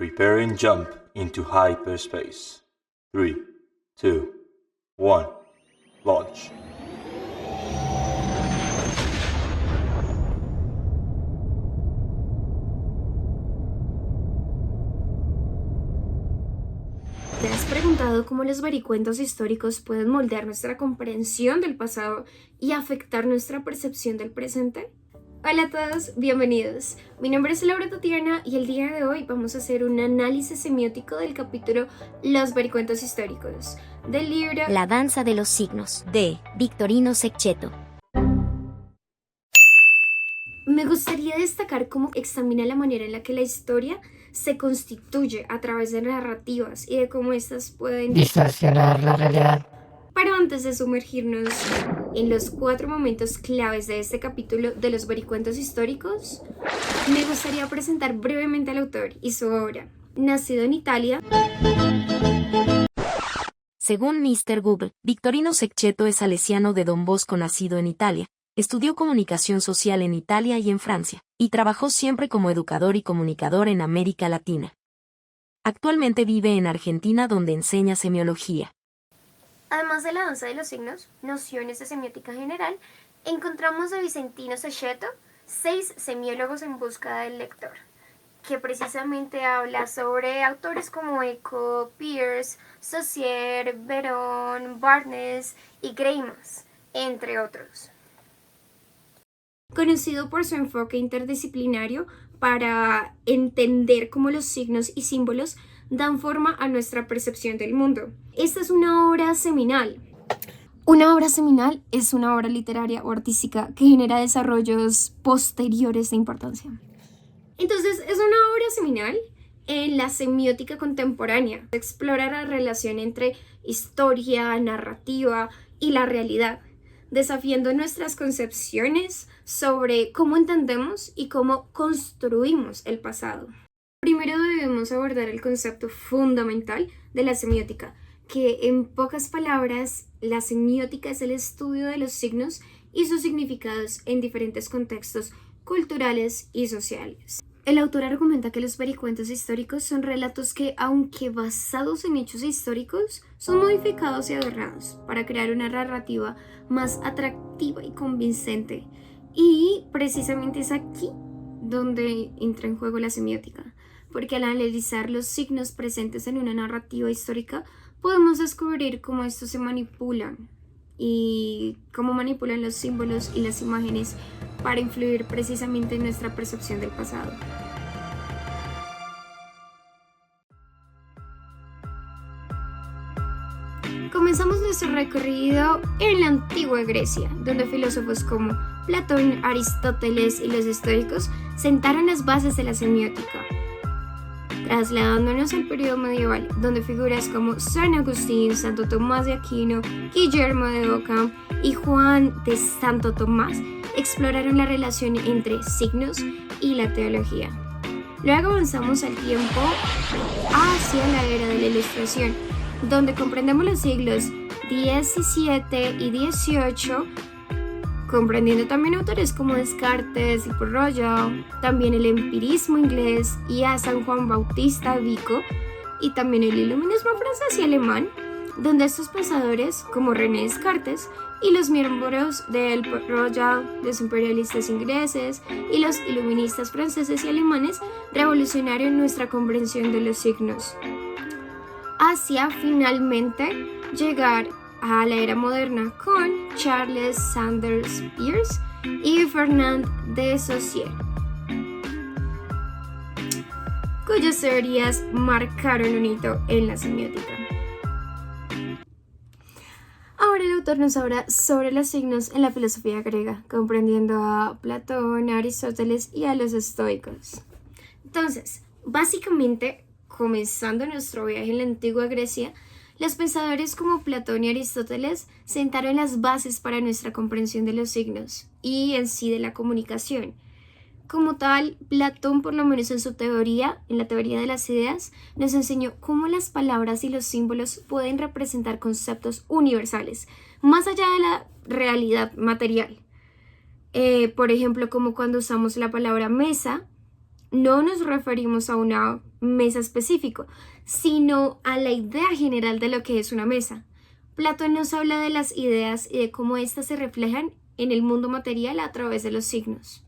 Preparing jump into hyperspace. 3, 2, 1, launch. ¿Te has preguntado cómo los vericuentos históricos pueden moldear nuestra comprensión del pasado y afectar nuestra percepción del presente? Hola a todos, bienvenidos. Mi nombre es Laura Tatiana y el día de hoy vamos a hacer un análisis semiótico del capítulo Los vericuentos históricos, del libro La danza de los signos, de Victorino Cecchetto. Me gustaría destacar cómo examina la manera en la que la historia se constituye a través de narrativas y de cómo estas pueden distorsionar la realidad. Pero antes de sumergirnos en los 4 momentos claves de este capítulo de los vericuentos históricos, me gustaría presentar brevemente al autor y su obra. Nacido en Italia, Según Mr. Google, Victorino Cecchetto es salesiano de Don Bosco, nacido en Italia. Estudió comunicación social en Italia y en Francia, y trabajó siempre como educador y comunicador en América Latina. Actualmente vive en Argentina, donde enseña semiología. además de la danza de los signos, nociones de semiótica general, encontramos de Victorino Cecchetto 6 semiólogos en busca del lector, que precisamente habla sobre autores como Eco, Peirce, Saussure, Veron, Barnes y Greimas, entre otros. Conocido por su enfoque interdisciplinario para entender cómo los signos y símbolos dan forma a nuestra percepción del mundo. Esta es una obra seminal. Una obra seminal es una obra literaria o artística que genera desarrollos posteriores de importancia. Entonces, es una obra seminal en la semiótica contemporánea. Explora la relación entre historia, narrativa y la realidad, desafiando nuestras concepciones sobre cómo entendemos y cómo construimos el pasado. Primero debemos abordar el concepto fundamental de la semiótica, que en pocas palabras, la semiótica es el estudio de los signos y sus significados en diferentes contextos culturales y sociales. El autor argumenta que los vericuentos históricos son relatos que, aunque basados en hechos históricos, son modificados y adornados para crear una narrativa más atractiva y convincente. Y precisamente es aquí donde entra en juego la semiótica, porque al analizar los signos presentes en una narrativa histórica, podemos descubrir cómo estos se manipulan y cómo manipulan los símbolos y las imágenes para influir precisamente en nuestra percepción del pasado. Comenzamos nuestro recorrido en la antigua Grecia, donde filósofos como Platón, Aristóteles y los estoicos sentaron las bases de la semiótica. Trasladándonos al periodo medieval, donde figuras como San Agustín, Santo Tomás de Aquino, Guillermo de Ockham y Juan de Santo Tomás exploraron la relación entre signos y la teología. Luego avanzamos al tiempo hacia la era de la Ilustración, donde comprendemos los siglos XVII y XVIII, comprendiendo también autores como Descartes y Royal, también el empirismo inglés y a San Juan Bautista Vico, y también el iluminismo francés y alemán, donde estos pensadores como René Descartes y los miembros del Royal, los imperialistas ingleses y los iluministas franceses y alemanes revolucionaron nuestra comprensión de los signos, hacia finalmente llegar a la era moderna con Charles Sanders Peirce y Fernand de Saussure, cuyas teorías marcaron un hito en la semiótica. Ahora el autor nos habla sobre los signos en la filosofía griega, comprendiendo a Platón, a Aristóteles y a los estoicos. Entonces, básicamente, comenzando nuestro viaje en la antigua Grecia, los pensadores como Platón y Aristóteles sentaron las bases para nuestra comprensión de los signos y en sí de la comunicación. Como tal, Platón, por lo menos en su teoría, en la teoría de las ideas, nos enseñó cómo las palabras y los símbolos pueden representar conceptos universales, más allá de la realidad material. Por ejemplo, como cuando usamos la palabra mesa no nos referimos a una mesa específica, sino a la idea general de lo que es una mesa. Platón nos habla de las ideas y de cómo éstas se reflejan en el mundo material a través de los signos.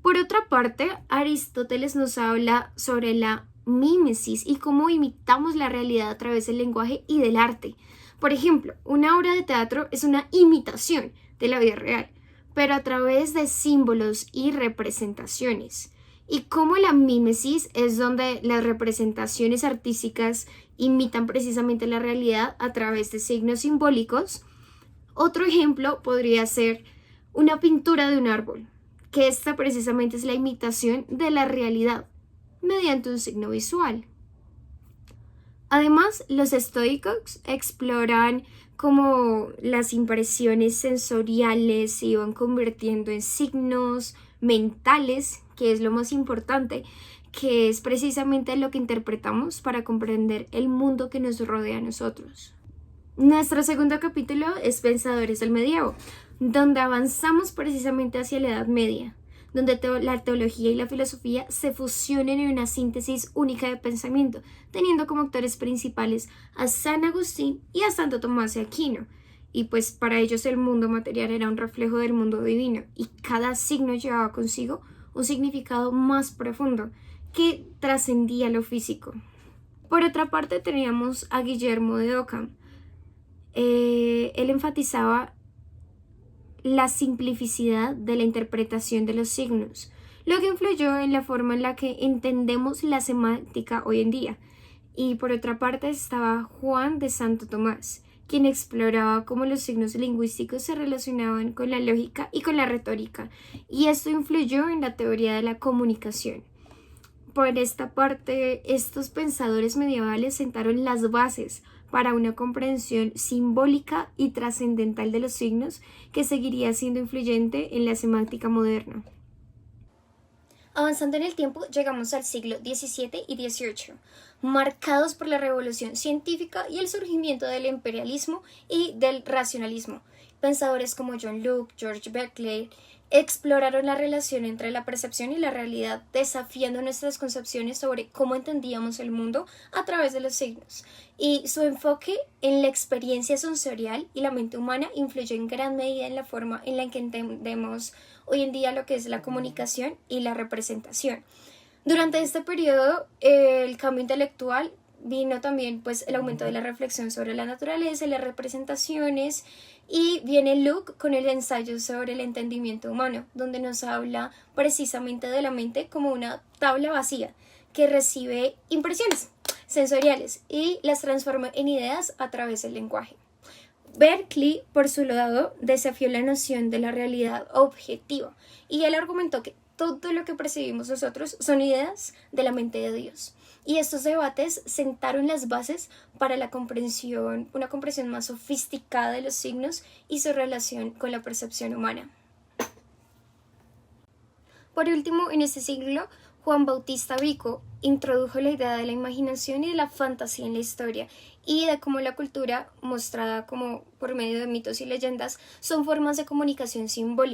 Por otra parte, Aristóteles nos habla sobre la mímesis y cómo imitamos la realidad a través del lenguaje y del arte. Por ejemplo, una obra de teatro es una imitación de la vida real, pero a través de símbolos y representaciones. Y cómo la mímesis es donde las representaciones artísticas imitan precisamente la realidad a través de signos simbólicos. Otro ejemplo podría ser una pintura de un árbol, que esta precisamente es la imitación de la realidad mediante un signo visual. Además, los estoicos exploran cómo las impresiones sensoriales se iban convirtiendo en signos mentales, que es lo más importante, que es precisamente lo que interpretamos para comprender el mundo que nos rodea a nosotros. Nuestro segundo capítulo es Pensadores del Medievo, donde avanzamos precisamente hacia la Edad Media, donde la teología y la filosofía se fusionan en una síntesis única de pensamiento, teniendo como actores principales a San Agustín y a Santo Tomás de Aquino. Y pues para ellos el mundo material era un reflejo del mundo divino, y cada signo llevaba consigo un significado más profundo que trascendía lo físico. Por otra parte teníamos a Guillermo de Ockham. Él enfatizaba la simplicidad de la interpretación de los signos, lo que influyó en la forma en la que entendemos la semántica hoy en día. Y por otra parte estaba Juan de Santo Tomás, quien exploraba cómo los signos lingüísticos se relacionaban con la lógica y con la retórica, y esto influyó en la teoría de la comunicación. Por esta parte, estos pensadores medievales sentaron las bases para una comprensión simbólica y trascendental de los signos que seguiría siendo influyente en la semántica moderna. Avanzando en el tiempo, llegamos al siglo XVII y XVIII, marcados por la revolución científica y el surgimiento del imperialismo y del racionalismo. Pensadores como John Locke, George Berkeley, exploraron la relación entre la percepción y la realidad, desafiando nuestras concepciones sobre cómo entendíamos el mundo a través de los signos. Y su enfoque en la experiencia sensorial y la mente humana influyó en gran medida en la forma en la que entendemos hoy en día lo que es la comunicación y la representación. Durante este periodo, el cambio intelectual vino también pues el aumento de la reflexión sobre la naturaleza y las representaciones, y viene Locke con el ensayo sobre el entendimiento humano, donde nos habla precisamente de la mente como una tabla vacía que recibe impresiones sensoriales y las transforma en ideas a través del lenguaje. Berkeley, por su lado, desafió la noción de la realidad objetiva, y él argumentó que todo lo que percibimos nosotros son ideas de la mente de Dios. Y estos debates sentaron las bases para una comprensión más sofisticada de los signos y su relación con la percepción humana. Por último, en este siglo, Juan Bautista Vico introdujo la idea de la imaginación y de la fantasía en la historia, y de cómo la cultura, mostrada como por medio de mitos y leyendas, son formas de comunicación simbólica